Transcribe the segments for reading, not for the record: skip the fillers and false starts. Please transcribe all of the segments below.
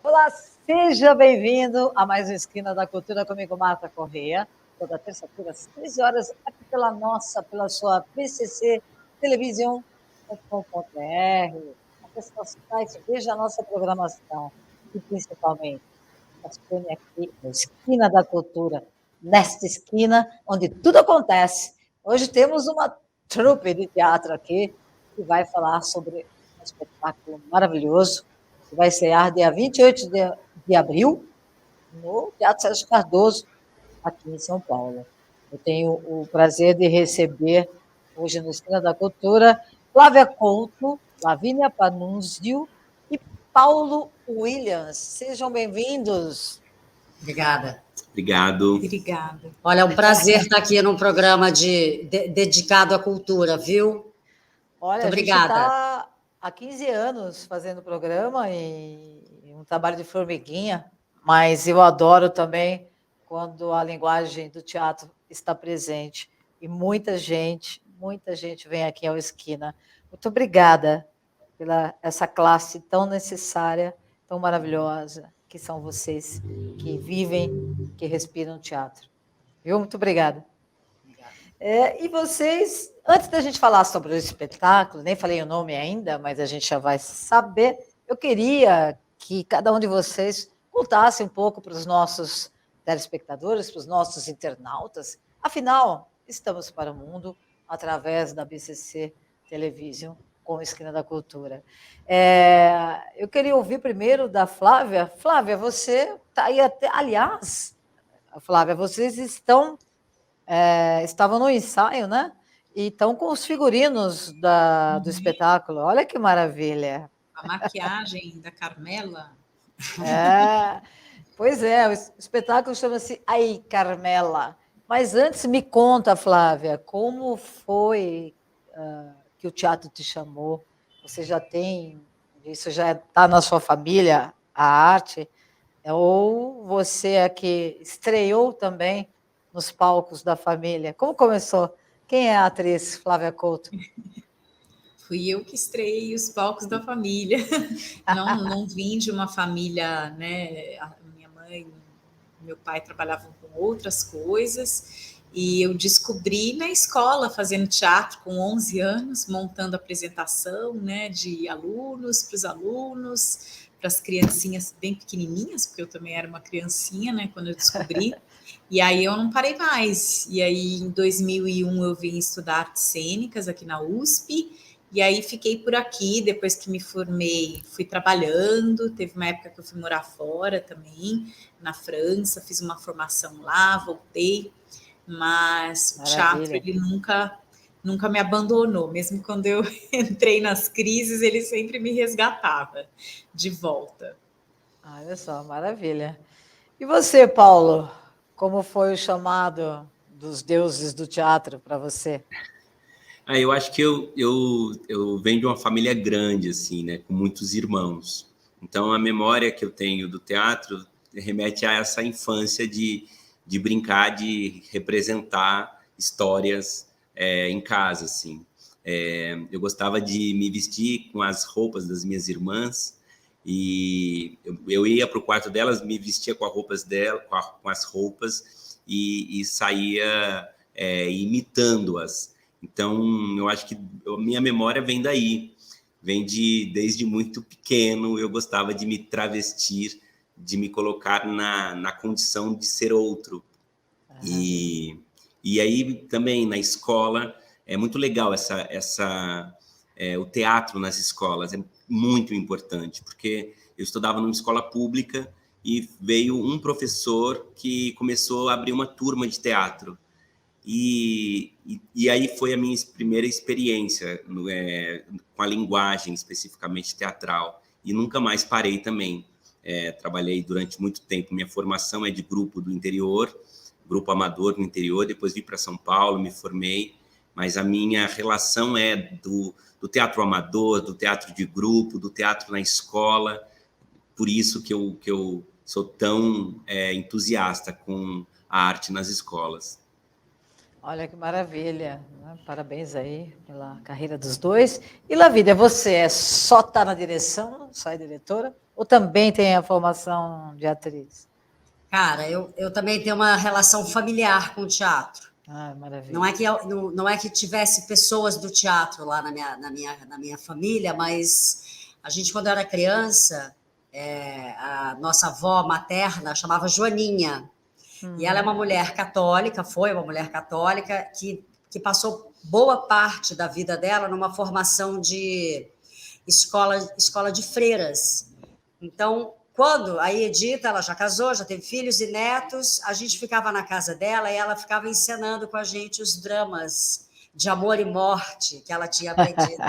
Olá, seja bem-vindo a mais uma Esquina da Cultura comigo, Marta Corrêa, toda terça-feira, às 13 horas, aqui pela sua PCC Televisão.com.br, acesse nosso site, veja a nossa programação e, principalmente, participe aqui na Esquina da Cultura, nesta esquina onde tudo acontece. Hoje temos uma trupe de teatro aqui que vai falar sobre um espetáculo maravilhoso que vai estrear dia 28 de abril no Teatro Sérgio Cardoso, aqui em São Paulo. Eu tenho o prazer de receber hoje no Esquina da Cultura Flávia Couto, Lavínia Panunzio e Paulo Williams. Sejam bem-vindos. Obrigada. Obrigado. Obrigada. Olha, é um prazer estar aqui num programa dedicado à cultura, viu? Olha, muito obrigada. A gente está há 15 anos fazendo programa e um trabalho de formiguinha, mas eu adoro também quando a linguagem do teatro está presente. E muita gente vem aqui ao Esquina. Muito obrigada pela essa classe tão necessária, tão maravilhosa, que são vocês que vivem, que respiram teatro. Viu? Muito obrigada. E vocês, antes da gente falar sobre o espetáculo, nem falei o nome ainda, mas a gente já vai saber, eu queria que cada um de vocês contasse um pouco para os nossos telespectadores, para os nossos internautas. Afinal, estamos para o mundo através da BCC Television com a Esquina da Cultura. Eu queria ouvir primeiro da Flávia. Flávia, você está aí até... Aliás, Flávia, vocês estavam no ensaio, né? E estão com os figurinos do espetáculo. Olha que maravilha. A maquiagem da Carmela. Pois é, o espetáculo chama-se Ai, Carmela. Mas antes, me conta, Flávia, como foi que o teatro te chamou? Você já tem, isso já está na sua família, a arte? Ou você é que estreou também nos palcos da família? Como começou? Quem é a atriz Flávia Couto? Fui eu que estreiei os palcos da família. Não vim de uma família, né? A minha mãe, meu pai trabalhavam com outras coisas e eu descobri na escola fazendo teatro com 11 anos, montando apresentação, né? De alunos para os alunos, para as criancinhas bem pequenininhas, porque eu também era uma criancinha, né? Quando eu descobri. E aí eu não parei mais. E aí em 2001 eu vim estudar artes cênicas aqui na USP. E aí fiquei por aqui, depois que me formei, fui trabalhando. Teve uma época que eu fui morar fora também, na França, fiz uma formação lá, voltei. Mas o teatro, ele nunca me abandonou. Mesmo quando eu entrei nas crises, ele sempre me resgatava de volta. Olha só, maravilha. E você, Paulo? Como foi o chamado dos deuses do teatro para você? Eu acho que eu venho de uma família grande, assim, né, com muitos irmãos. Então, a memória que eu tenho do teatro remete a essa infância de brincar, de representar histórias em casa, assim. Eu gostava de me vestir com as roupas das minhas irmãs e eu ia para o quarto delas, me vestia com as roupas dela, com as roupas e saía imitando-as. Então, eu acho que a minha memória vem daí, desde muito pequeno, eu gostava de me travestir, de me colocar na condição de ser outro. E aí também na escola, é muito legal o teatro nas escolas, é muito importante, porque eu estudava numa escola pública e veio um professor que começou a abrir uma turma de teatro. E aí foi a minha primeira experiência com a linguagem especificamente teatral. E nunca mais parei também. Trabalhei durante muito tempo. Minha formação é de grupo do interior, grupo amador no interior. Depois vim para São Paulo, me formei. Mas a minha relação é do teatro amador, do teatro de grupo, do teatro na escola. Por isso que eu sou tão entusiasta com a arte nas escolas. Olha que maravilha, né? Parabéns aí pela carreira dos dois. E Lavínia, você só está na direção, só é diretora, ou também tem a formação de atriz? Cara, eu também tenho uma relação familiar com o teatro. Ah, maravilha. Não é que tivesse pessoas do teatro lá na minha família, mas a gente, quando era criança, a nossa avó materna chamava Joaninha. E ela é uma mulher católica, foi uma mulher católica que passou boa parte da vida dela numa formação de escola de freiras. Então, quando a Edita, ela já casou, já teve filhos e netos, a gente ficava na casa dela e ela ficava encenando com a gente os dramas de amor e morte que ela tinha aprendido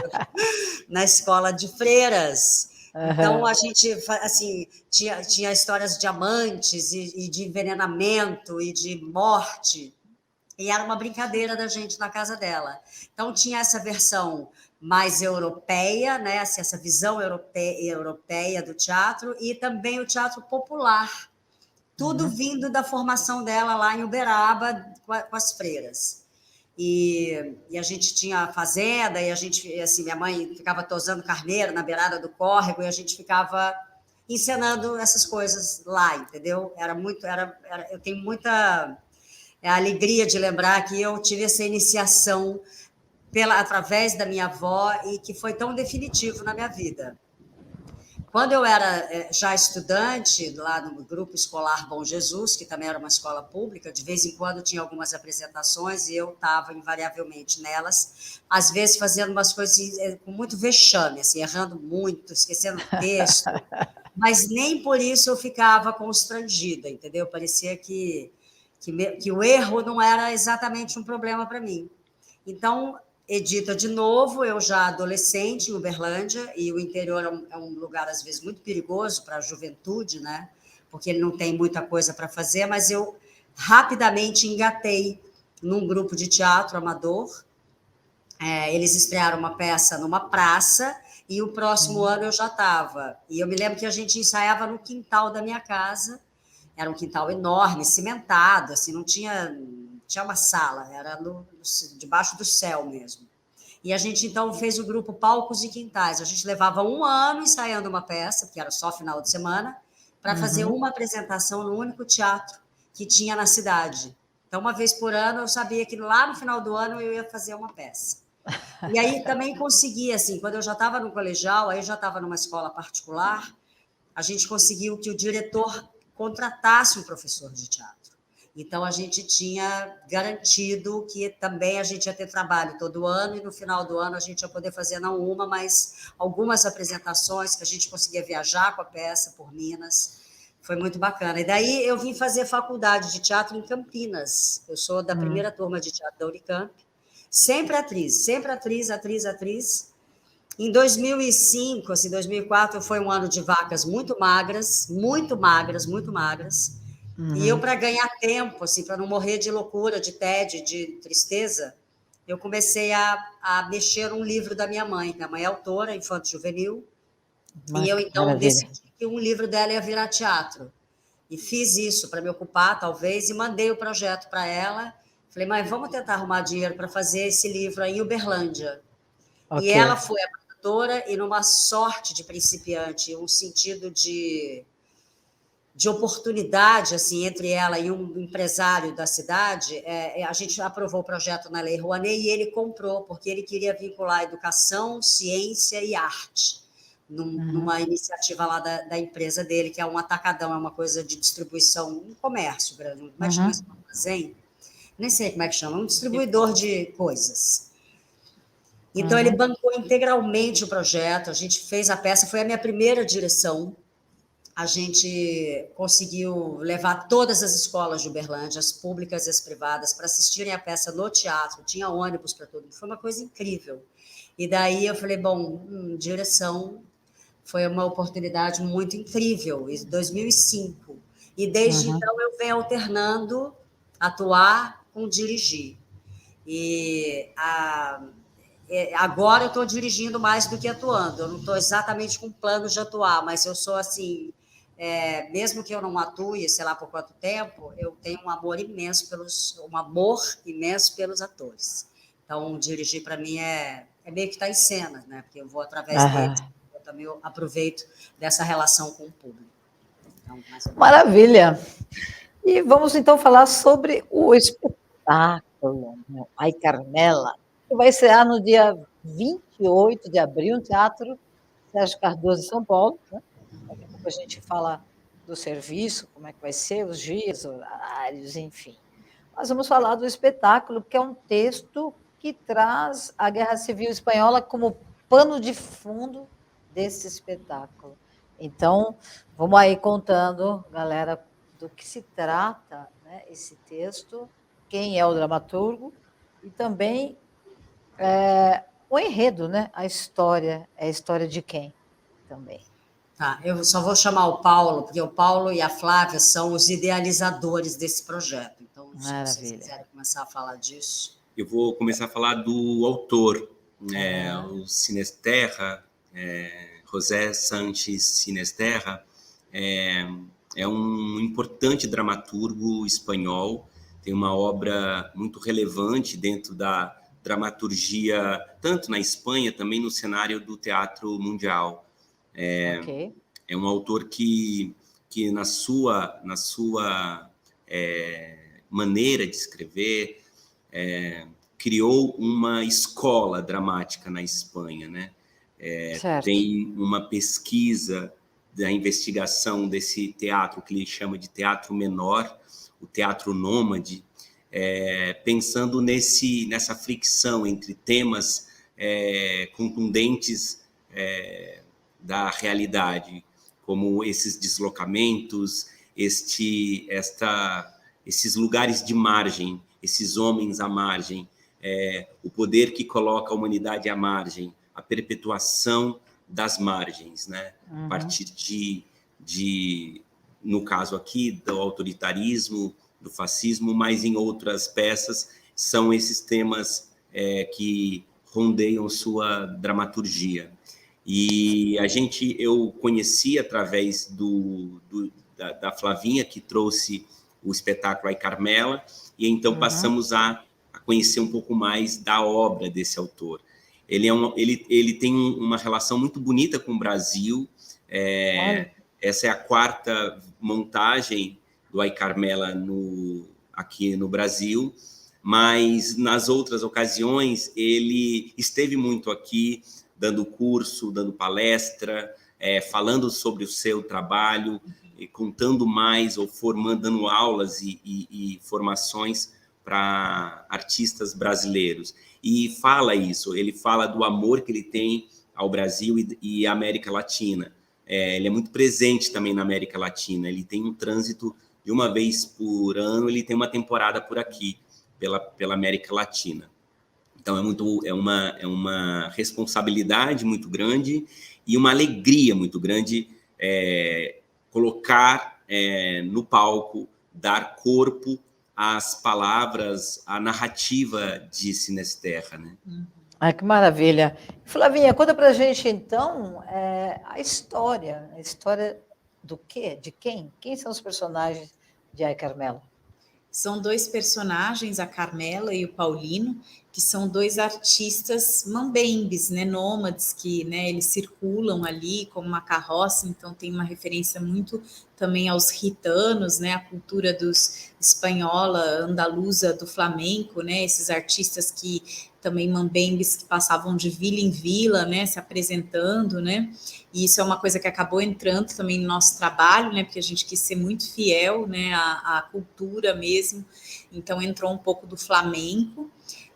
na escola de freiras. Então, a gente assim, tinha histórias de amantes e de envenenamento e de morte. E era uma brincadeira da gente na casa dela. Então, tinha essa versão mais europeia, né? Assim, essa visão europeia do teatro, e também o teatro popular. Tudo vindo da formação dela lá em Uberaba, com as freiras. E a gente tinha fazenda, e a gente, assim, minha mãe ficava tosando carneiro na beirada do córrego, e a gente ficava encenando essas coisas lá, entendeu? Eu tenho muita alegria de lembrar que eu tive essa iniciação através da minha avó e que foi tão definitivo na minha vida. Quando eu era já estudante, lá no Grupo Escolar Bom Jesus, que também era uma escola pública, de vez em quando tinha algumas apresentações e eu estava invariavelmente nelas, às vezes fazendo umas coisas com muito vexame, assim, errando muito, esquecendo o texto, mas nem por isso eu ficava constrangida, entendeu? Parecia que o erro não era exatamente um problema para mim. Então, Edita, de novo, eu já adolescente em Uberlândia, e o interior é um lugar, às vezes, muito perigoso para a juventude, né? Porque ele não tem muita coisa para fazer, mas eu rapidamente engatei num grupo de teatro amador. Eles estrearam uma peça numa praça, e o próximo ano eu já estava. E eu me lembro que a gente ensaiava no quintal da minha casa. Era um quintal enorme, cimentado, assim, não tinha uma sala, era debaixo do céu mesmo. E a gente, então, fez o grupo Palcos e Quintais. A gente levava um ano ensaiando uma peça, que era só final de semana, para fazer uma apresentação no único teatro que tinha na cidade. Então, uma vez por ano, eu sabia que lá no final do ano eu ia fazer uma peça. E aí também consegui, assim, quando eu já estava no colegial, aí eu já estava numa escola particular, a gente conseguiu que o diretor contratasse um professor de teatro. Então, a gente tinha garantido que também a gente ia ter trabalho todo ano, e no final do ano a gente ia poder fazer não uma, mas algumas apresentações, que a gente conseguia viajar com a peça por Minas. Foi muito bacana. E daí eu vim fazer faculdade de teatro em Campinas. Eu sou da primeira turma de teatro da Unicamp. Sempre atriz. Em 2005, assim, 2004, foi um ano de vacas muito magras. E eu, para ganhar tempo, assim, para não morrer de loucura, de tédio, de tristeza, eu comecei a mexer num livro da minha mãe. Minha mãe é autora, infanto-juvenil, e eu, então, decidi que um livro dela ia virar teatro. E fiz isso para me ocupar, talvez, e mandei o projeto para ela. Falei, mãe, vamos tentar arrumar dinheiro para fazer esse livro aí em Uberlândia. Okay. E ela foi a produtora, e numa sorte de principiante, um sentido de oportunidade, assim, entre ela e um empresário da cidade, a gente aprovou o projeto na Lei Rouanet e ele comprou, porque ele queria vincular educação, ciência e arte numa iniciativa lá da empresa dele, que é um atacadão, é uma coisa de distribuição, um comércio grande, como é que chama isso? Armazém? Nem sei como é que chama, um distribuidor de coisas. Então, ele bancou integralmente o projeto, a gente fez a peça, foi a minha primeira direção. A gente conseguiu levar todas as escolas de Uberlândia, as públicas e as privadas, para assistirem a peça no teatro, tinha ônibus para todo mundo, foi uma coisa incrível. E daí eu falei, bom, direção foi uma oportunidade muito incrível, em 2005. E desde então eu venho alternando atuar com dirigir. E agora eu estou dirigindo mais do que atuando, eu não estou exatamente com plano de atuar, mas eu sou assim... mesmo que eu não atue, sei lá por quanto tempo, eu tenho um amor imenso pelos atores. Então, dirigir para mim é meio que estar em cena, né? Porque eu vou através deles, Aham. eu também aproveito dessa relação com o público. Então, Maravilha! E vamos então falar sobre o espetáculo, né? Ai, Carmela, que vai estrear no dia 28 de abril, no Teatro Sérgio Cardoso, em São Paulo, né? Daqui a pouco a gente fala do serviço, como é que vai ser, os dias, horários, enfim. Mas vamos falar do espetáculo, que é um texto que traz a Guerra Civil Espanhola como pano de fundo desse espetáculo. Então, vamos aí contando, galera, do que se trata, né, esse texto, quem é o dramaturgo e também o enredo, né, a história, é a história de quem também. Tá, eu só vou chamar o Paulo, porque o Paulo e a Flávia são os idealizadores desse projeto. Então, se vocês Maravilha. quiserem começar a falar disso. Eu vou começar a falar do autor, Uhum. o Sinesterra, José Sanches Sinesterra, é um importante dramaturgo espanhol, tem uma obra muito relevante dentro da dramaturgia, tanto na Espanha, também no cenário do teatro mundial. Ok. É um autor que na sua maneira de escrever, criou uma escola dramática na Espanha, né? Certo. Tem uma pesquisa da investigação desse teatro que ele chama de teatro menor, o teatro nômade, pensando nessa fricção entre temas contundentes da realidade, como esses deslocamentos, esses lugares de margem, esses homens à margem, o poder que coloca a humanidade à margem, a perpetuação das margens, né? A partir no caso aqui, do autoritarismo, do fascismo, mas em outras peças são esses temas que rondeiam sua dramaturgia. E eu conheci através da Flavinha, que trouxe o espetáculo Ai Carmela, e então passamos a conhecer um pouco mais da obra desse autor. Ele tem uma relação muito bonita com o Brasil. Essa é a 4ª montagem do Ai Carmela aqui no Brasil, mas nas outras ocasiões ele esteve muito aqui, dando curso, dando palestra, falando sobre o seu trabalho, contando mais ou dando aulas e formações para artistas brasileiros. E ele fala do amor que ele tem ao Brasil e à América Latina. Ele é muito presente também na América Latina, ele tem um trânsito de uma vez por ano, ele tem uma temporada por aqui, pela América Latina. Então, é uma responsabilidade muito grande e uma alegria muito grande colocar no palco, dar corpo às palavras, à narrativa de Sinesterra, né? Ai, que maravilha. Flavinha, conta pra gente, então, a história do quê? De quem? Quem são os personagens de Ai Carmela? São 2 personagens, a Carmela e o Paulino, que são 2 artistas mambembes, né, nômades, que, né, eles circulam ali como uma carroça, então tem uma referência muito também aos gitanos, né, a cultura dos espanhola, andaluza, do flamenco, né, esses artistas que também mambembes que passavam de vila em vila, né, se apresentando, né, e isso é uma coisa que acabou entrando também no nosso trabalho, né, porque a gente quis ser muito fiel, né, à cultura mesmo, então entrou um pouco do flamenco,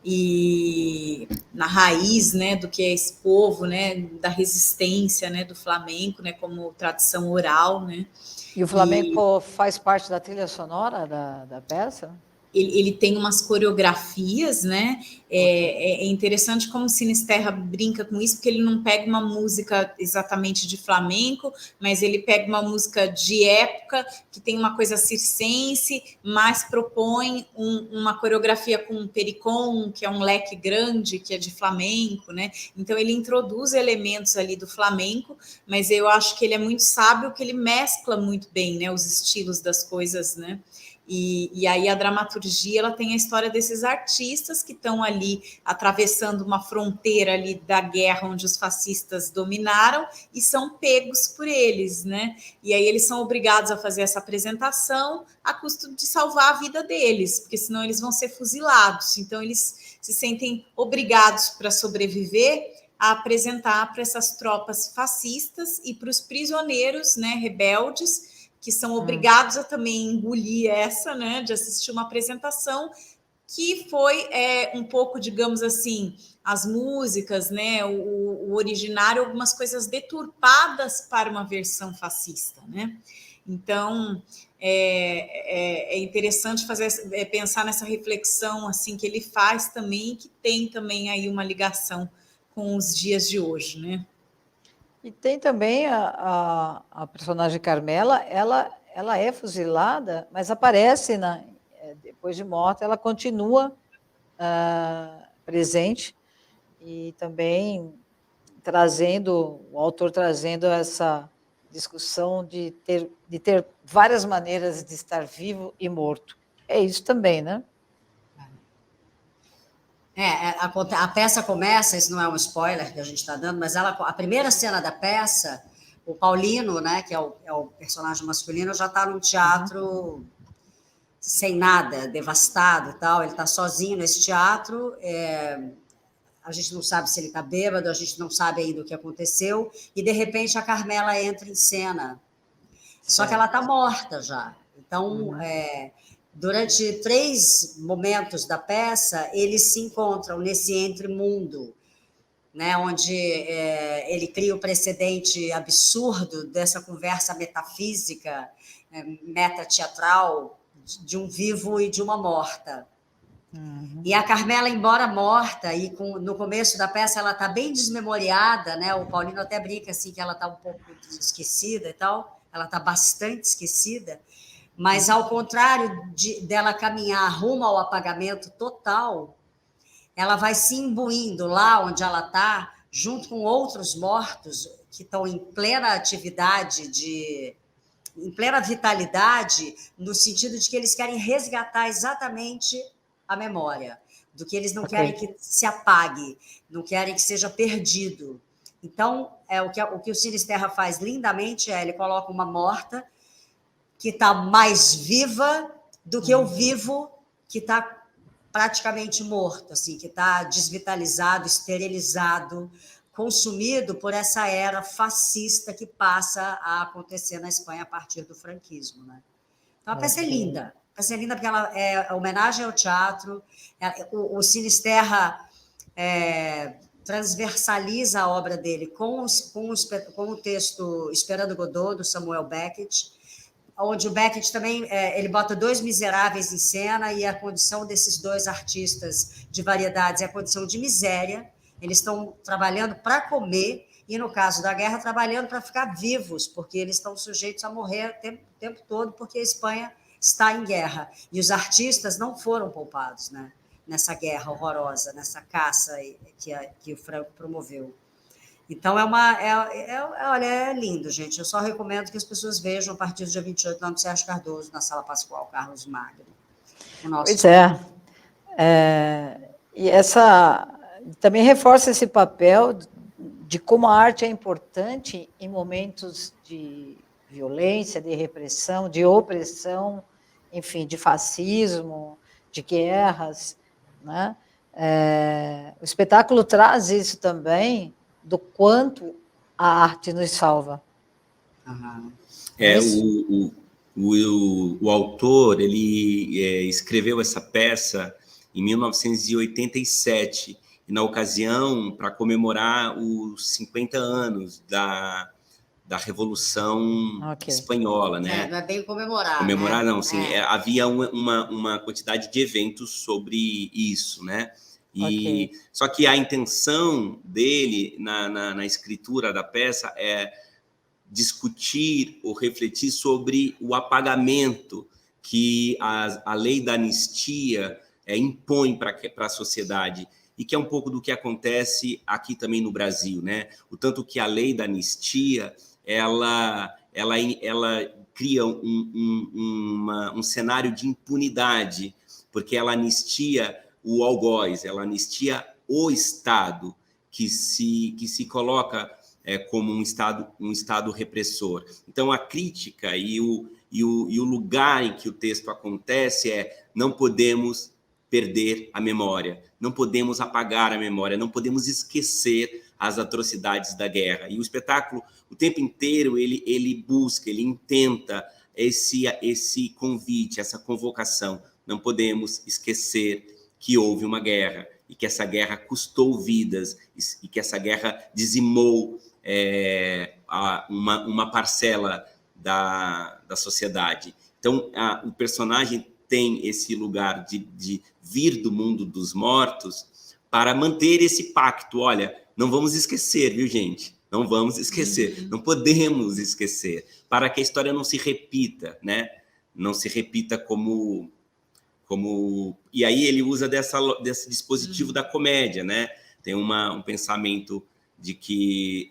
e na raiz, né, do que é esse povo, né, da resistência, né, do flamenco, né, como tradição oral, né. E o flamenco faz parte da trilha sonora da peça? ele tem umas coreografias, né? É interessante como o Sinisterra brinca com isso, porque ele não pega uma música exatamente de flamenco, mas ele pega uma música de época, que tem uma coisa circense, mas propõe uma coreografia com um pericom, que é um leque grande, que é de flamenco, né? Então ele introduz elementos ali do flamenco, mas eu acho que ele é muito sábio, que ele mescla muito bem, né, os estilos das coisas, né? E aí a dramaturgia, ela tem a história desses artistas que estão ali atravessando uma fronteira ali da guerra onde os fascistas dominaram e são pegos por eles, né? E aí eles são obrigados a fazer essa apresentação a custo de salvar a vida deles, porque senão eles vão ser fuzilados. Então eles se sentem obrigados para sobreviver a apresentar para essas tropas fascistas e para os prisioneiros, né, rebeldes, que são obrigados a também engolir essa, né, de assistir uma apresentação que foi um pouco, digamos assim, as músicas, né, o originário, algumas coisas deturpadas para uma versão fascista, né? Então, é interessante pensar nessa reflexão assim que ele faz também, que tem também aí uma ligação com os dias de hoje, né? E tem também a personagem Carmela, ela é fuzilada, mas aparece, depois de morta, ela continua presente, e também o autor trazendo essa discussão de ter várias maneiras de estar vivo e morto. É isso também, né? A peça começa, isso não é um spoiler que a gente está dando, mas a primeira cena da peça, o Paulino, né, que é o personagem masculino, já está num teatro sem nada, devastado e tal, ele está sozinho nesse teatro, a gente não sabe se ele está bêbado, a gente não sabe ainda o que aconteceu, e de repente a Carmela entra em cena, só que ela está morta já, então... Durante 3 momentos da peça, eles se encontram nesse entremundo, né, onde ele cria o precedente absurdo dessa conversa metafísica, metateatral, de um vivo e de uma morta. E a Carmela, embora morta, e no começo da peça ela está bem desmemoriada, né? O Paulino até brinca assim, que ela está um pouco esquecida e tal, ela está bastante esquecida, mas, ao contrário dela caminhar rumo ao apagamento total, ela vai se imbuindo lá onde ela está, junto com outros mortos que estão em plena atividade, em plena vitalidade, no sentido de que eles querem resgatar exatamente a memória, do que eles não querem que se apague, não querem que seja perdido. Então, o que o Sinisterra faz lindamente ele coloca uma morta que está mais viva do que o vivo, que está praticamente morto, assim, que está desvitalizado, esterilizado, consumido por essa era fascista que passa a acontecer na Espanha a partir do franquismo, né? Então, a peça é linda. A peça é linda porque ela é homenagem ao teatro. O Sinisterra transversaliza a obra dele com o texto Esperando Godot, do Samuel Beckett, onde o Beckett também ele bota 2 miseráveis em cena, e a condição desses 2 artistas de variedades é a condição de miséria. Eles estão trabalhando para comer e, no caso da guerra, trabalhando para ficar vivos, porque eles estão sujeitos a morrer o tempo todo, porque a Espanha está em guerra. E os artistas não foram poupados, né, nessa guerra horrorosa, nessa caça que o Franco promoveu. Então, olha, é lindo, gente. Eu só recomendo que as pessoas vejam a partir do dia 28, lá no Sérgio Cardoso, na Sala Pascoal Carlos Magno. Pois e também reforça esse papel de como a arte é importante em momentos de violência, de repressão, de opressão, enfim, de fascismo, de guerras, né? O espetáculo traz isso também, do quanto a arte nos salva. O autor, ele escreveu essa peça em 1987, e na ocasião, para comemorar os 50 anos da da Revolução Ok. Espanhola, né? Não é bem comemorar. Comemorar, né? não, sim. Havia uma quantidade de eventos sobre isso, né? Ok. Só que a intenção dele na escritura da peça é discutir ou refletir sobre o apagamento que a lei da anistia impõe para a sociedade, e que é um pouco do que acontece aqui também no Brasil, né? O tanto que a lei da anistia, ela cria um cenário de impunidade, porque ela anistia o algoz, ela anistia o Estado, que se coloca como um Estado repressor. Então, a crítica e o lugar em que o texto acontece não podemos perder a memória, não podemos apagar a memória, não podemos esquecer as atrocidades da guerra. E o espetáculo, o tempo inteiro, ele busca, ele intenta esse convite, essa convocação. Não podemos esquecer que houve uma guerra, e que essa guerra custou vidas, e que essa guerra dizimou uma parcela da sociedade. Então, o personagem tem esse lugar de vir do mundo dos mortos para manter esse pacto. Olha, não vamos esquecer, viu, gente? Não vamos esquecer, não podemos esquecer, para que a história não se repita, né? Não se repita como... E aí ele usa desse dispositivo da comédia, né? Tem um pensamento de que,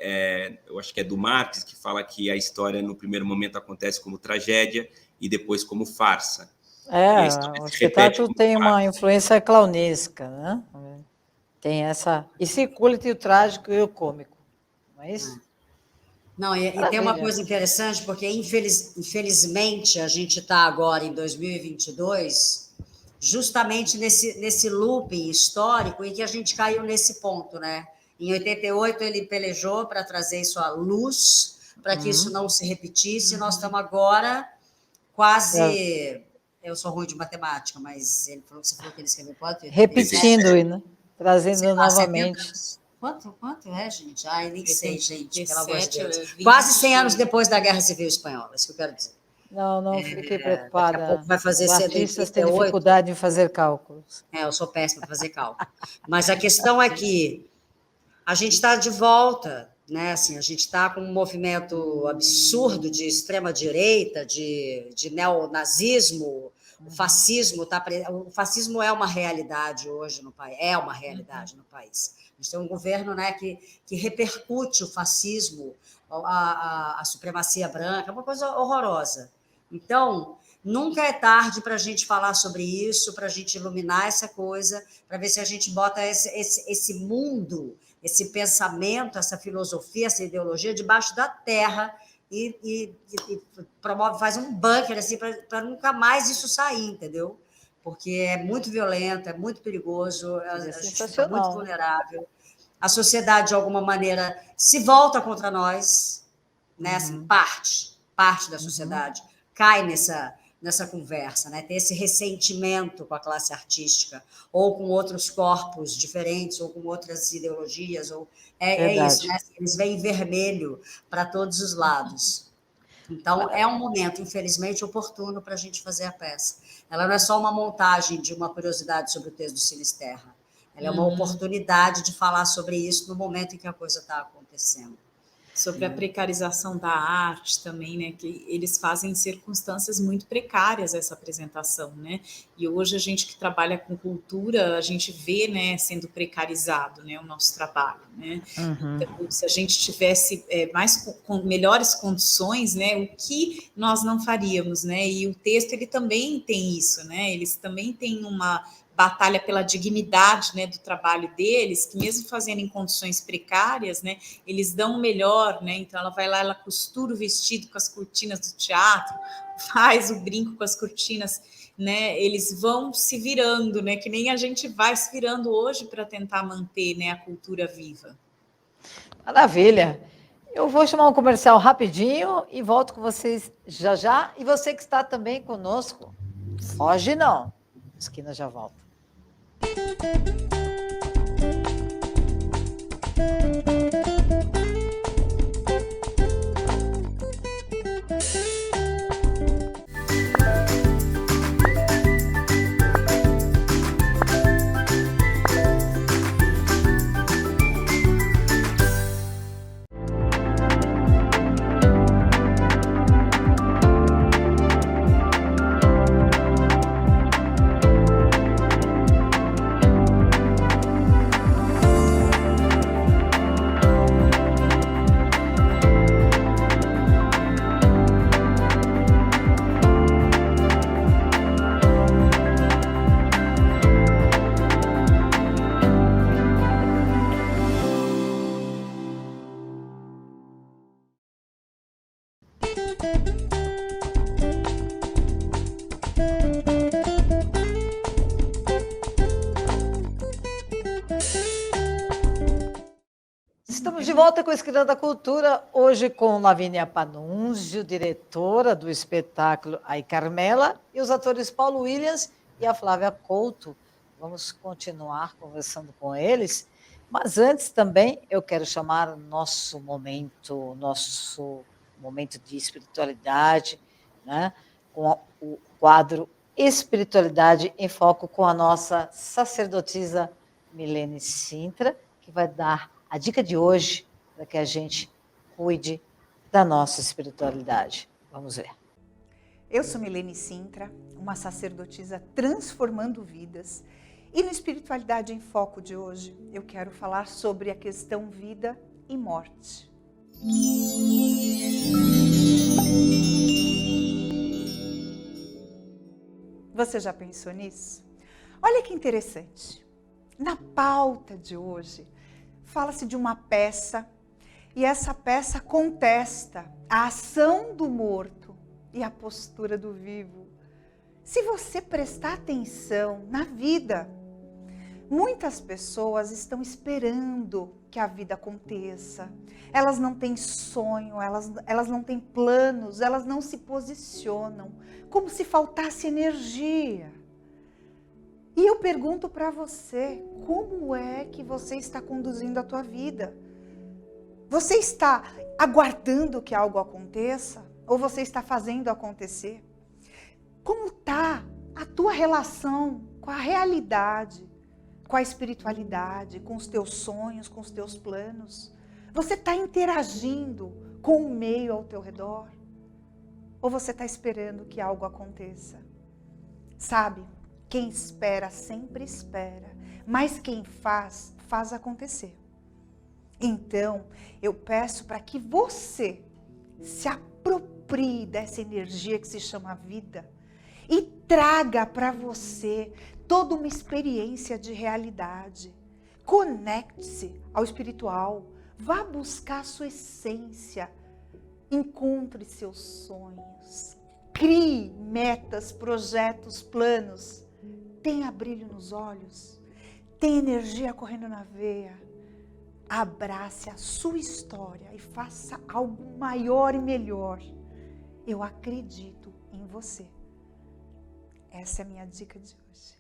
eu acho que é do Marx, que fala que a história no primeiro momento acontece como tragédia e depois como farsa. O espetáculo tem uma influência clownesca, né? Tem essa... E circula entre o trágico e o cômico, não é isso? Não, e tem uma coisa interessante, porque infelizmente a gente está agora em 2022, justamente nesse looping histórico em que a gente caiu nesse ponto, né? Em 88 ele pelejou para trazer isso à luz, para que isso não se repetisse, e nós estamos agora quase... Eu sou ruim de matemática, mas você falou que ele escreveu quanto? Repetindo, né? Trazendo novamente. Quanto é, gente? Ai, nem sei, gente, pelo amor de Deus. 20, Quase 100 anos depois da Guerra Civil Espanhola, isso que eu quero dizer. Não fiquei preocupada. Daqui a pouco vai fazer Os artistas têm dificuldade em fazer cálculos. Eu sou péssima para fazer cálculo. Mas a questão é que a gente está de volta, né? Assim, a gente está com um movimento absurdo de extrema-direita, de neonazismo. O fascismo é uma realidade hoje no país, no país. A gente tem um governo, né, que repercute o fascismo, a supremacia branca, é uma coisa horrorosa. Então, nunca é tarde para a gente falar sobre isso, para a gente iluminar essa coisa, para ver se a gente bota esse mundo, esse pensamento, essa filosofia, essa ideologia debaixo da terra e promove, faz um bunker assim, para nunca mais isso sair, entendeu? Porque é muito violento, é muito perigoso, a gente fica muito vulnerável. A sociedade, de alguma maneira, se volta contra nós, né? Assim, parte da sociedade cai nessa conversa, né? Tem esse ressentimento com a classe artística, ou com outros corpos diferentes, ou com outras ideologias, ou isso, né? Eles veem vermelho para todos os lados. Então, é um momento, infelizmente, oportuno para a gente fazer a peça. Ela não é só uma montagem de uma curiosidade sobre o texto do Sinisterra. Ela é uma oportunidade de falar sobre isso no momento em que a coisa está acontecendo. Sobre a precarização da arte também, né? Que eles fazem em circunstâncias muito precárias essa apresentação, né? E hoje a gente que trabalha com cultura, a gente vê, né, sendo precarizado, né, o nosso trabalho, né? Então, se a gente tivesse com melhores condições, né, o que nós não faríamos, né? E o texto, ele também tem isso, né? Eles também têm uma batalha pela dignidade, né, do trabalho deles, que mesmo fazendo em condições precárias, né, eles dão o melhor, né? Então ela vai lá, ela costura o vestido com as cortinas do teatro, faz o brinco com as cortinas, né? Eles vão se virando, né? Que nem a gente vai se virando hoje para tentar manter, né, a cultura viva. Maravilha. Eu vou chamar um comercial rapidinho e volto com vocês já já. E você que está também conosco, foge não. A esquina já volta. volta com a Esquina da Cultura, hoje com Lavínia Panunzio, diretora do espetáculo Ai Carmela, e os atores Paulo Williams e a Flávia Couto. Vamos continuar conversando com eles, mas antes também eu quero chamar nosso momento de espiritualidade, né, com o quadro Espiritualidade em Foco com a nossa sacerdotisa Milene Sintra, que vai dar a dica de hoje para que a gente cuide da nossa espiritualidade. Vamos ver. Eu sou Milene Sintra, uma sacerdotisa transformando vidas. E no Espiritualidade em Foco de hoje, eu quero falar sobre a questão vida e morte. Você já pensou nisso? Olha que interessante. Na pauta de hoje, fala-se de uma peça e essa peça contesta a ação do morto e a postura do vivo. Se você prestar atenção na vida, muitas pessoas estão esperando que a vida aconteça. Elas não têm sonho, elas não têm planos, elas não se posicionam, como se faltasse energia. E eu pergunto para você, como é que você está conduzindo a tua vida? Você está aguardando que algo aconteça? Ou você está fazendo acontecer? Como está a tua relação com a realidade, com a espiritualidade, com os teus sonhos, com os teus planos? Você está interagindo com o meio ao teu redor? Ou você está esperando que algo aconteça? Sabe? Quem espera sempre espera, mas quem faz, faz acontecer. Então, eu peço para que você se aproprie dessa energia que se chama vida e traga para você toda uma experiência de realidade. Conecte-se ao espiritual, vá buscar a sua essência, encontre seus sonhos, crie metas, projetos, planos. Tenha brilho nos olhos, tenha energia correndo na veia. Abrace a sua história e faça algo maior e melhor. Eu acredito em você. Essa é a minha dica de hoje.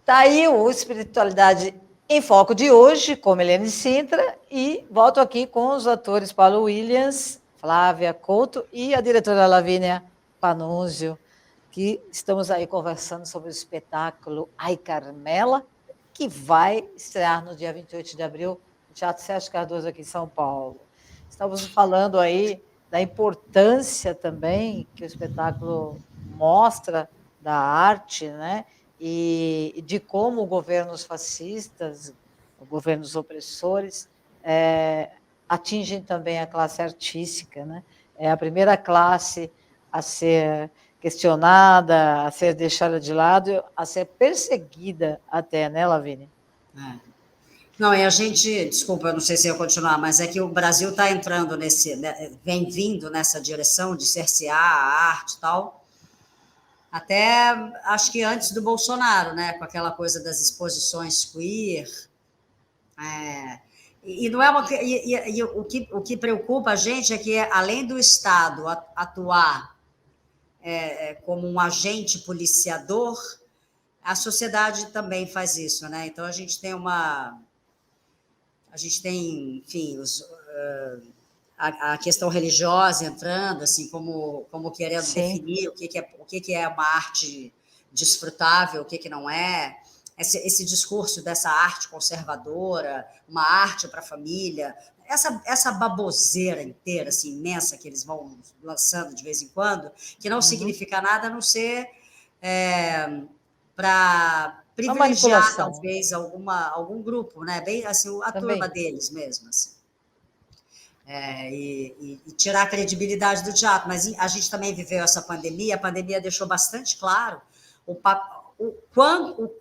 Tá aí o Espiritualidade em Foco de hoje, com Milene Sintra, e volto aqui com os atores Paulo Williams, Flávia Couto e a diretora Lavínia Panunzio, que estamos aí conversando sobre o espetáculo Ai Carmela, que vai estrear no dia 28 de abril no Teatro Sérgio Cardoso, aqui em São Paulo. Estamos falando aí da importância também que o espetáculo mostra da arte, né? E de como governos fascistas, governos opressores, atingem também a classe artística, né? É a primeira classe a ser questionada, a ser deixada de lado, a ser perseguida até, né, Lavínia? Não, e a gente, desculpa, eu não sei se eu continuar, mas é que o Brasil está entrando vem vindo nessa direção de cercear a arte e tal, até acho que antes do Bolsonaro, né, com aquela coisa das exposições queer. E não é o que preocupa a gente é que, além do Estado atuar como um agente policiador, a sociedade também faz isso, né? Então a gente tem enfim, a questão religiosa entrando, assim, como querendo definir o que é uma arte desfrutável, o que não é. Esse discurso dessa arte conservadora, uma arte para a família, essa baboseira inteira, assim, imensa, que eles vão lançando de vez em quando, que não significa nada a não ser para privilegiar, talvez, algum grupo, né? Bem assim, a turma deles mesmo, assim. E tirar a credibilidade do teatro. Mas a gente também viveu essa pandemia, a pandemia deixou bastante claro o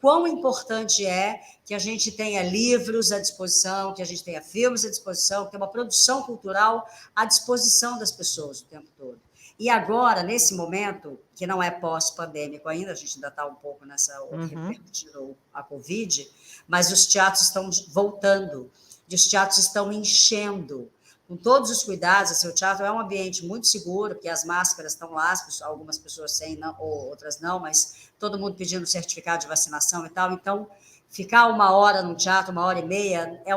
quão importante é que a gente tenha livros à disposição, que a gente tenha filmes à disposição, que tenha uma produção cultural à disposição das pessoas o tempo todo. E agora, nesse momento, que não é pós-pandêmico ainda, a gente ainda está um pouco nessa repercutindo a Covid, mas os teatros estão voltando, e os teatros estão enchendo, com todos os cuidados. Assim, o teatro é um ambiente muito seguro, porque as máscaras estão lá, algumas pessoas sem, não, ou outras não, mas todo mundo pedindo certificado de vacinação e tal. Então, ficar 1 hora no teatro, 1 hora e meia, é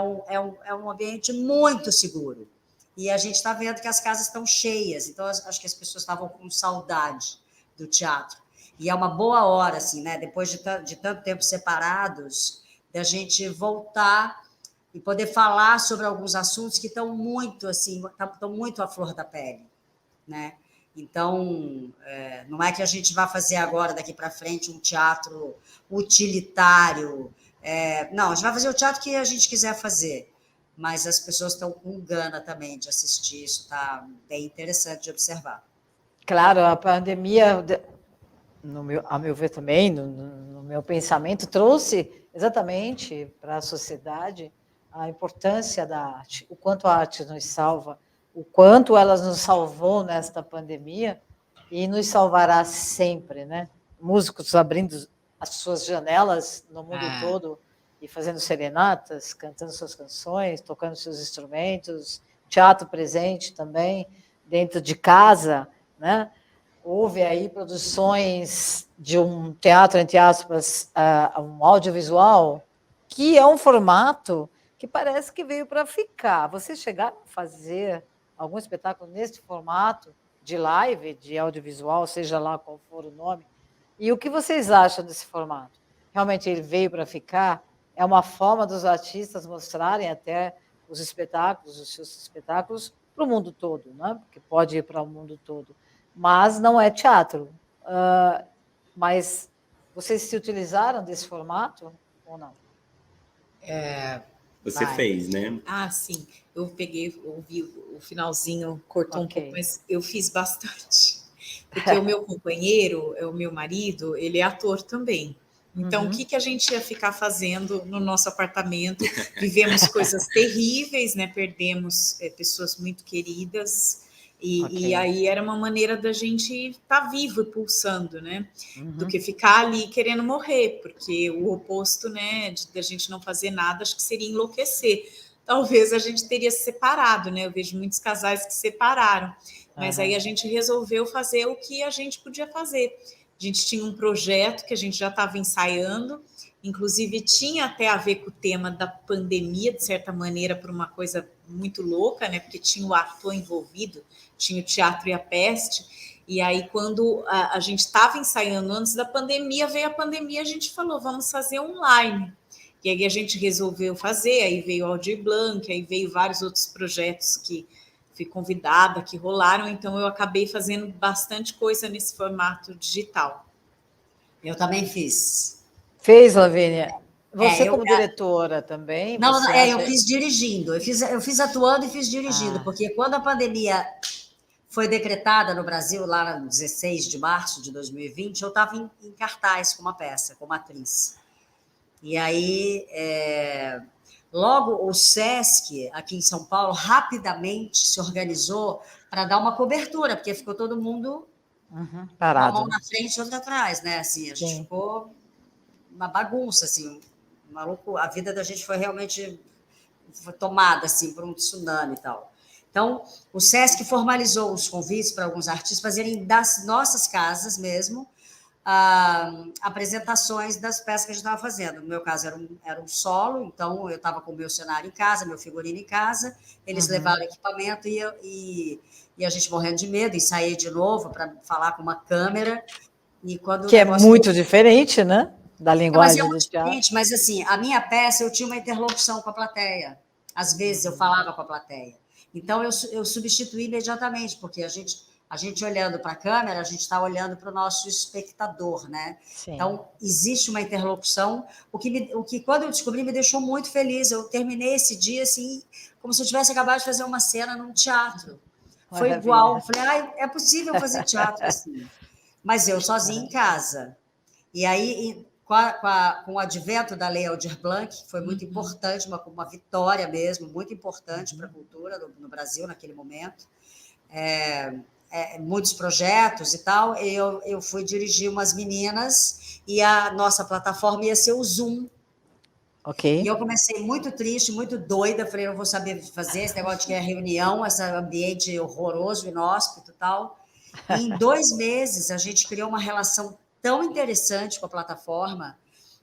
um ambiente muito seguro. E a gente está vendo que as casas estão cheias, então acho que as pessoas estavam com saudade do teatro. E é uma boa hora, assim, né? Depois de tanto tempo separados, da gente voltar e poder falar sobre alguns assuntos que estão muito, assim, estão muito à flor da pele, né? Então, não é que a gente vai fazer agora, daqui para frente, um teatro utilitário. Não, a gente vai fazer o teatro que a gente quiser fazer, mas as pessoas estão com gana também de assistir, isso está bem interessante de observar. Claro, a pandemia, a meu ver também, no meu pensamento, trouxe exatamente para a sociedade a importância da arte, o quanto a arte nos salva, o quanto ela nos salvou nesta pandemia e nos salvará sempre, né? Músicos abrindo as suas janelas no mundo todo e fazendo serenatas, cantando suas canções, tocando seus instrumentos, teatro presente também, dentro de casa, né? Houve aí produções de um teatro, entre aspas, um audiovisual, que é um formato que parece que veio para ficar. Vocês chegaram a fazer algum espetáculo nesse formato de live, de audiovisual, seja lá qual for o nome? E o que vocês acham desse formato? Realmente ele veio para ficar? É uma forma dos artistas mostrarem até os espetáculos, os seus espetáculos, para o mundo todo, né? Porque pode ir para o mundo todo. Mas não é teatro. Mas vocês se utilizaram desse formato ou não? Você fez, né? Ah, sim. Eu peguei, ouvi o finalzinho, cortou um pouco, mas eu fiz bastante. Porque o meu companheiro, o meu marido, ele é ator também. Então, o que a gente ia ficar fazendo no nosso apartamento? Vivemos coisas terríveis, né? Perdemos pessoas muito queridas. E aí era uma maneira da gente estar vivo e pulsando, né? Do que ficar ali querendo morrer, porque o oposto, né, da gente não fazer nada, acho que seria enlouquecer. Talvez a gente teria se separado, né? Eu vejo muitos casais que se separaram, mas aí a gente resolveu fazer o que a gente podia fazer. A gente tinha um projeto que a gente já estava ensaiando, inclusive tinha até a ver com o tema da pandemia, de certa maneira, por uma coisa muito louca, né? Porque tinha o ator envolvido, tinha o Teatro e a Peste, e aí quando a gente estava ensaiando antes da pandemia, veio a pandemia, a gente falou, vamos fazer online. E aí a gente resolveu fazer, aí veio o Aldir Blanc, aí veio vários outros projetos que fui convidada, que rolaram, então eu acabei fazendo bastante coisa nesse formato digital. Eu também fiz. Fez, Lavínia? Você como diretora também? Não, eu fiz dirigindo. Eu fiz atuando e fiz dirigindo, porque quando a pandemia foi decretada no Brasil, lá no 16 de março de 2020, eu estava em cartaz com uma peça, como atriz. E aí, logo o SESC, aqui em São Paulo, rapidamente se organizou para dar uma cobertura, porque ficou todo mundo parado. Uma mão na frente e outra atrás, né? Assim, a gente ficou uma bagunça, assim, maluco. A vida da gente foi realmente tomada assim por um tsunami e tal. Então, o SESC formalizou os convites para alguns artistas fazerem das nossas casas mesmo apresentações das peças que a gente estava fazendo. No meu caso, era um solo, então eu estava com o meu cenário em casa, meu figurino em casa, eles levaram equipamento e a gente morrendo de medo, ensaiei de novo para falar com uma câmera. E quando que é muito diferente, né? Da linguagem do teatro. Mas assim, a minha peça, eu tinha uma interlocução com a plateia. Às vezes eu falava com a plateia. Então, eu substituí imediatamente, porque a gente olhando para a câmera, a gente está olhando para o nosso espectador, né? Sim. Então, existe uma interlocução, o que, quando eu descobri, me deixou muito feliz. Eu terminei esse dia, assim, como se eu tivesse acabado de fazer uma cena num teatro. Foi igual. Falei, é possível fazer teatro assim. Mas eu sozinha em casa. E aí, com o advento da Lei Aldir Blanc, que foi muito importante, uma vitória mesmo, muito importante para a cultura no Brasil naquele momento, muitos projetos e tal, eu fui dirigir umas meninas e a nossa plataforma ia ser o Zoom. Ok. E eu comecei muito triste, muito doida, falei, não vou saber fazer esse negócio de que é reunião, esse ambiente horroroso, inóspito e tal. E em 2 meses a gente criou uma relação tão interessante com a plataforma,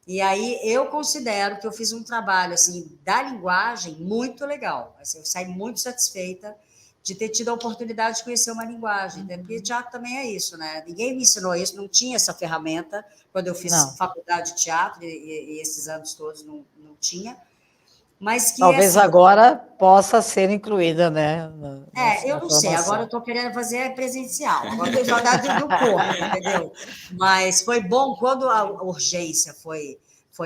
e aí eu considero que eu fiz um trabalho assim da linguagem muito legal. Assim, eu saí muito satisfeita de ter tido a oportunidade de conhecer uma linguagem, né? Porque teatro também é isso, né? Ninguém me ensinou isso, não tinha essa ferramenta quando eu fiz Não. faculdade de teatro, e esses anos todos não tinha, mas que Talvez assim, agora possa ser incluída, né, eu na não sei, agora eu formação. estou querendo fazer presencial, agora estou saudade do corpo, entendeu? Mas foi bom quando a urgência foi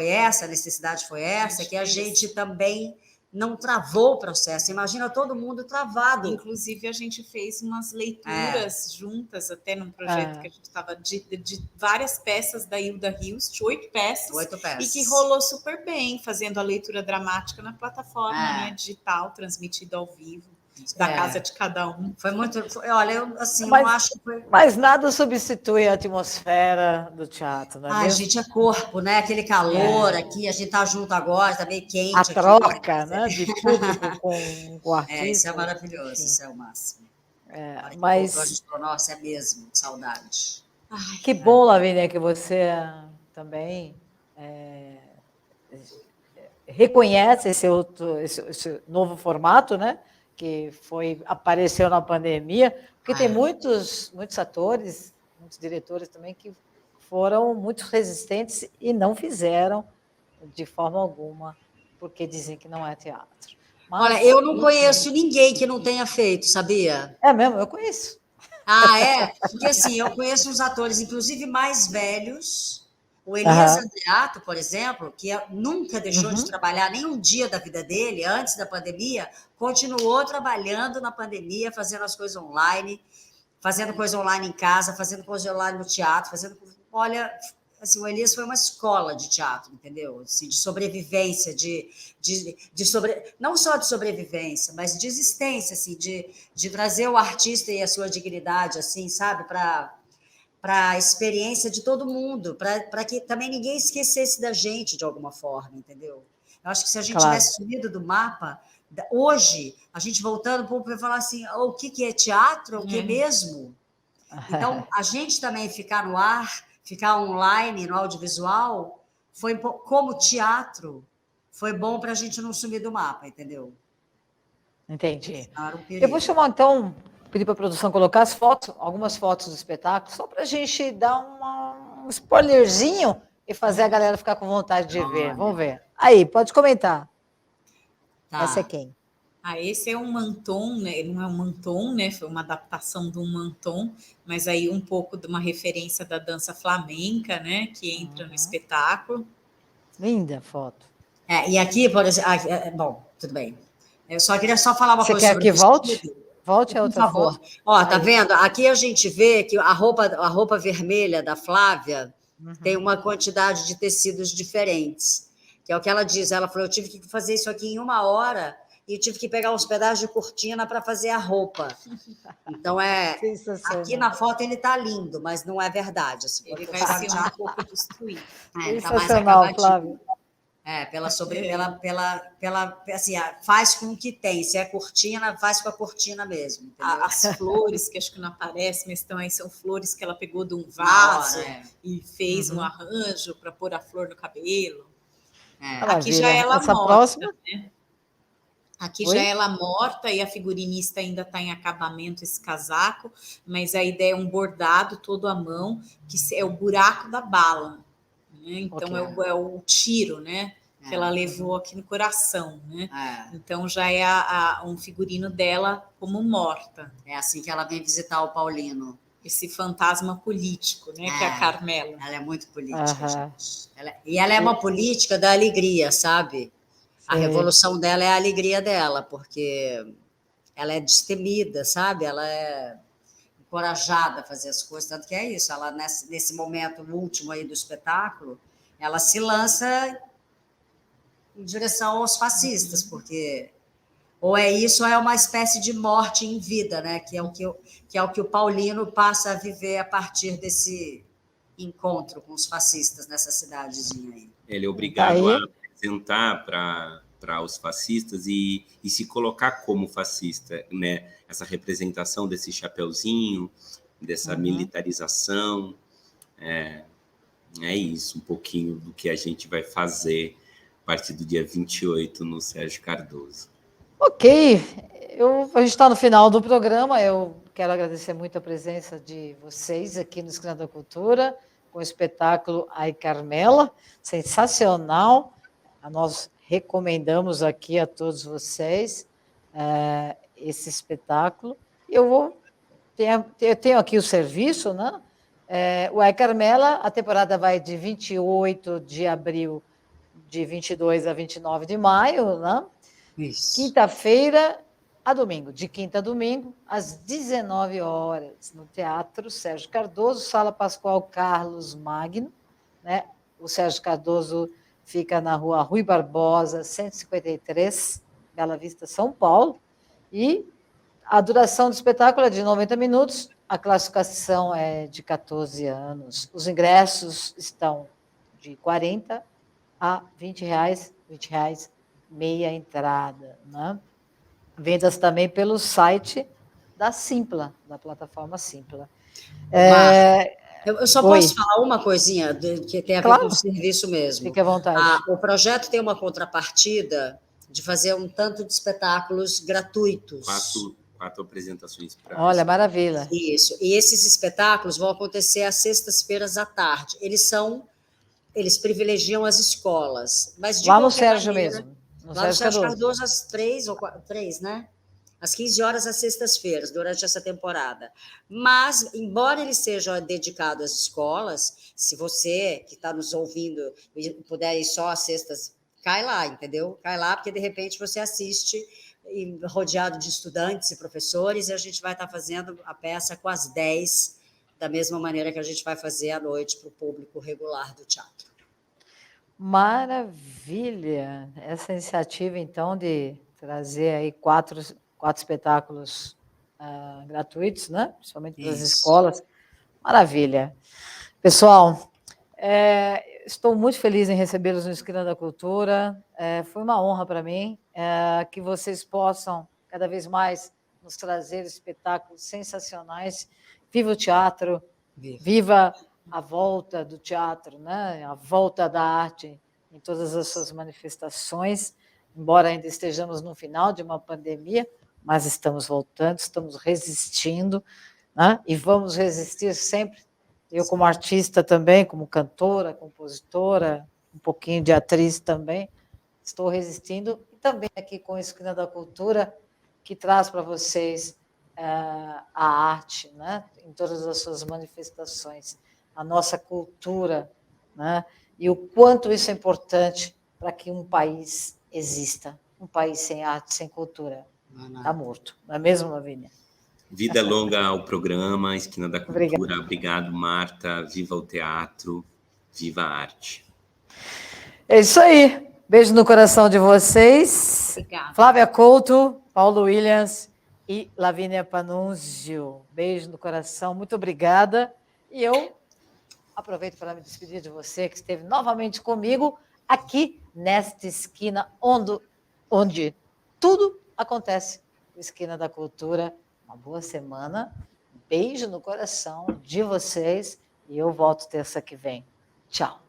essa, a necessidade foi essa, que a gente também não travou o processo. Imagina todo mundo travado. Inclusive, a gente fez umas leituras juntas, até num projeto que a É. gente estava de várias peças da Hilda Rios, de 8 peças, 8 peças. e que rolou super bem, fazendo a leitura dramática na plataforma, né, digital, transmitido ao vivo, da casa de cada um. Foi muito. Olha, eu assim, Mas, eu acho que foi. mas nada substitui a atmosfera do teatro, não é Ai, mesmo? gente, é corpo, né? Aquele calor aqui, a gente tá junto agora, tá meio quente A aqui. troca, né, de público com o Isso é artista, maravilhoso, enfim. isso é o máximo. A hora que voltou, a Mas gente falou, nossa, é mesmo, saudade. que bom, Lavínia, que você também reconhece esse novo formato, né? Que apareceu na pandemia, porque tem muitos atores, muitos diretores também que foram muito resistentes e não fizeram de forma alguma, porque dizem que não é teatro. Mas, Olha, eu não conheço ninguém que não tenha feito, sabia? é mesmo, eu conheço. Ah, é? Porque assim, eu conheço uns atores, inclusive mais velhos. O Elias Andreato, por exemplo, que nunca deixou de trabalhar nem um dia da vida dele, antes da pandemia, continuou trabalhando na pandemia, fazendo as coisas online, fazendo coisa online em casa, fazendo coisa online no teatro, Olha, assim, o Elias foi uma escola de teatro, entendeu? Assim, de sobrevivência, não só de sobrevivência, mas de existência, assim, de trazer o artista e a sua dignidade, assim, sabe, para a experiência de todo mundo, para que também ninguém esquecesse da gente de alguma forma, entendeu? Eu acho que se a gente tivesse sumido do mapa, hoje, a gente voltando, o povo vai falar assim, o que é teatro? O que mesmo? Então, a gente também ficar no ar, ficar online, no audiovisual, foi como teatro, foi bom para a gente não sumir do mapa, entendeu? Entendi. Era um Eu vou perigo. chamar, então, pedir para a produção colocar as fotos, algumas fotos do espetáculo, só para a gente dar um spoilerzinho e fazer a galera ficar com vontade de ver. Vamos ver. Aí, pode comentar. Tá. Essa é quem? Esse é um Manton, né? Não é um Manton, né? Foi uma adaptação de um Manton, mas aí um pouco de uma referência da dança flamenca, né? Que entra no espetáculo. Linda foto. E aqui, por exemplo, bom, tudo bem. Eu só queria falar uma Você coisa quer sobre que o volte? vestido. Volte a Por outra favor. foto. Ó, tá vendo? Aqui a gente vê que a roupa vermelha da Flávia tem uma quantidade de tecidos diferentes, que é o que ela diz. Ela falou, eu tive que fazer isso aqui em 1 hora e eu tive que pegar uns pedaços de cortina para fazer a roupa. Então, aqui na foto ele tá lindo, mas não é verdade. Assim, ele vai ser um pouco destruído. Ele tá mais Sensacional, Flávia. Assim, faz com o que tem. Se é cortina, faz com a cortina mesmo. Entendeu? As flores, que acho que não aparecem, mas estão aí, são flores que ela pegou de um vaso e fez um arranjo para pôr a flor no cabelo. Aqui já é ela essa morta, próxima? né? Aqui já é ela morta e a figurinista ainda está em acabamento esse casaco, mas a ideia é um bordado todo à mão, que é o buraco da bala. Né? Então é o tiro, né? Que ela levou aqui no coração, né? Então já é um figurino dela como morta. É assim que ela vem visitar o Paulino. Esse fantasma político, né? Que é a Carmela. Ela é muito política, gente. Ela é uma política da alegria, sabe? A revolução dela é a alegria dela, porque ela é destemida, sabe? Ela é encorajada a fazer as coisas, tanto que é isso. Ela, nesse momento último aí do espetáculo, ela se lança em direção aos fascistas, porque Ou é isso, ou é uma espécie de morte em vida, né? Que é o que o Paulino passa a viver a partir desse encontro com os fascistas nessa cidadezinha aí. Ele é Tá obrigado aí. a apresentar para os fascistas e se colocar como fascista, né? Essa representação desse chapeuzinho, dessa militarização. É isso, um pouquinho do que a gente vai fazer a partir do dia 28 no Sérgio Cardoso. Ok, a gente está no final do programa. Eu quero agradecer muito a presença de vocês aqui no Esquina da Cultura, com o espetáculo Ai Carmela, sensacional. Nós recomendamos aqui a todos vocês esse espetáculo. Eu tenho aqui o serviço, né? O Ai Carmela, a temporada vai de 28 de abril, de 22 a 29 de maio, né? Isso. Quinta-feira a domingo, de quinta a domingo, às 19 horas, no Teatro Sérgio Cardoso, Sala Pascoal Carlos Magno, né? O Sérgio Cardoso fica na rua Rui Barbosa, 153, Bela Vista, São Paulo, e a duração do espetáculo é de 90 minutos, a classificação é de 14 anos. Os ingressos estão de 40 a R$ 20, meia entrada, né? Vendas também pelo site da Simpla, da plataforma Simpla. Eu só Oi. posso falar uma coisinha que tem a ver Claro. com o serviço mesmo. Fique à vontade. O projeto tem uma contrapartida de fazer um tanto de espetáculos gratuitos. Quatro apresentações para... Olha, maravilha. Isso. E esses espetáculos vão acontecer às sextas-feiras à tarde. Eles privilegiam as escolas. Mas de Lá no qualquer Sérgio maneira, mesmo. lá no Sérgio Cardoso, às 3, né? Às 15 horas às sextas-feiras, durante essa temporada. Mas, embora ele seja dedicado às escolas, se você que está nos ouvindo puder ir só às sextas, cai lá, entendeu? Cai lá, porque de repente você assiste rodeado de estudantes e professores, e a gente vai estar fazendo a peça com as 10, da mesma maneira que a gente vai fazer à noite para o público regular do teatro. Maravilha! Essa iniciativa, então, de trazer aí quatro espetáculos gratuitos, né? Principalmente para as escolas. Maravilha. Pessoal, estou muito feliz em recebê-los no Esquina da Cultura. Foi uma honra para mim que vocês possam, cada vez mais, nos trazer espetáculos sensacionais. Viva o teatro! Viva a volta do teatro, né? A volta da arte em todas as suas manifestações, embora ainda estejamos no final de uma pandemia, mas estamos voltando, estamos resistindo, né? E vamos resistir sempre. Eu, como artista também, como cantora, compositora, um pouquinho de atriz também, estou resistindo, e também aqui com a Esquina da Cultura, que traz para vocês a arte, né? Em todas as suas manifestações, a nossa cultura, né? E o quanto isso é importante para que um país exista. Um país sem arte, sem cultura, está morto. Não é mesmo, Lavínia? Vida longa ao programa Esquina da Cultura. Obrigado, Marta. Viva o teatro, viva a arte. É isso aí. Beijo no coração de vocês. Obrigada. Flávia Couto, Paulo Williams e Lavínia Panunzio. Beijo no coração, muito obrigada. E eu aproveito para me despedir de você, que esteve novamente comigo aqui nesta esquina, onde tudo acontece. Esquina da Cultura. Uma boa semana. Beijo no coração de vocês. E eu volto terça que vem. Tchau.